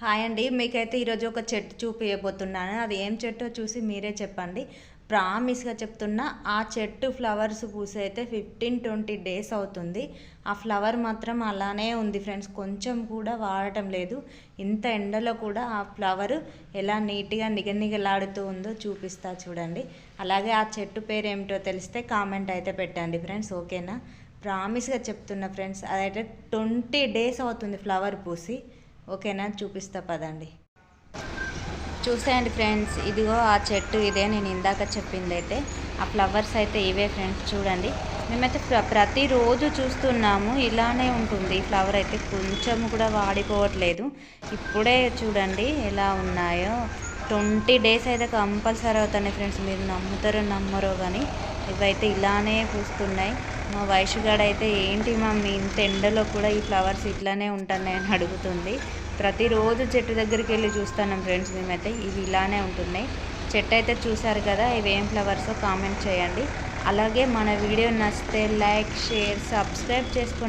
Hi అండి. మీకైతే ఈరోజు ఒక చెట్టు చూపించబోతున్నాను. అది ఏం చెట్టో చూసి మీరే చెప్పండి. ప్రామిస్‌గా చెప్తున్నా, ఆ చెట్టు ఫ్లవర్స్ పూసి అయితే 15-20 డేస్ అవుతుంది. ఆ ఫ్లవర్ మాత్రం అలానే ఉంది ఫ్రెండ్స్. కొంచెం కూడా వాడటం లేదు. ఇంత ఎండలో కూడా ఆ ఫ్లవర్ ఎలా నీట్‌గా నిగనిగలాడుతూ ఉందో చూపిస్తా చూడండి. అలాగే ఆ చెట్టు పేరు ఏమిటో తెలిస్తే కామెంట్ అయితే పెట్టండి ఫ్రెండ్స్. ఓకేనా? ప్రామిస్‌గా చెప్తున్నా ఫ్రెండ్స్. అదైతే 20 డేస్ అవుతుంది ఫ్లవర్ పూసి. ఓకేనా, చూపిస్తా పదండి. చూసేయండి ఫ్రెండ్స్, ఇదిగో ఆ చెట్టు ఇదే నేను ఇందాక చెప్పింది. అయితే ఆ ఫ్లవర్స్ అయితే ఇవే ఫ్రెండ్స్, చూడండి. మేమైతే ప్రతిరోజు చూస్తున్నాము, ఇలానే ఉంటుంది. ఈ ఫ్లవర్ అయితే కొంచెం కూడా వాడిపోవట్లేదు. ఇప్పుడే చూడండి ఎలా ఉన్నాయో. 20 డేస్ అయితే కంపల్సరీ అవుతాయి ఫ్రెండ్స్. మీరు నమ్ముతారో నమ్మరో కానీ ఇవైతే ఇలానే పూస్తున్నాయి. మా వయసుగాడు అయితే ఏంటి మమ్మీ ఇంత ఎండలో కూడా ఈ ఫ్లవర్స్ ఇట్లానే ఉంటున్నాయి అని అడుగుతుంది. ప్రతిరోజు చెట్టు దగ్గరికి వెళ్ళి చూస్తున్నాం ఫ్రెండ్స్ మేమైతే. ఇవి ఇలానే ఉంటున్నాయి. చెట్టు అయితే చూసారు కదా, ఇవి ఏం ఫ్లవర్సో కామెంట్ చేయండి. అలాగే మన వీడియో నచ్చితే లైక్, షేర్, సబ్స్క్రైబ్ చేసుకోండి.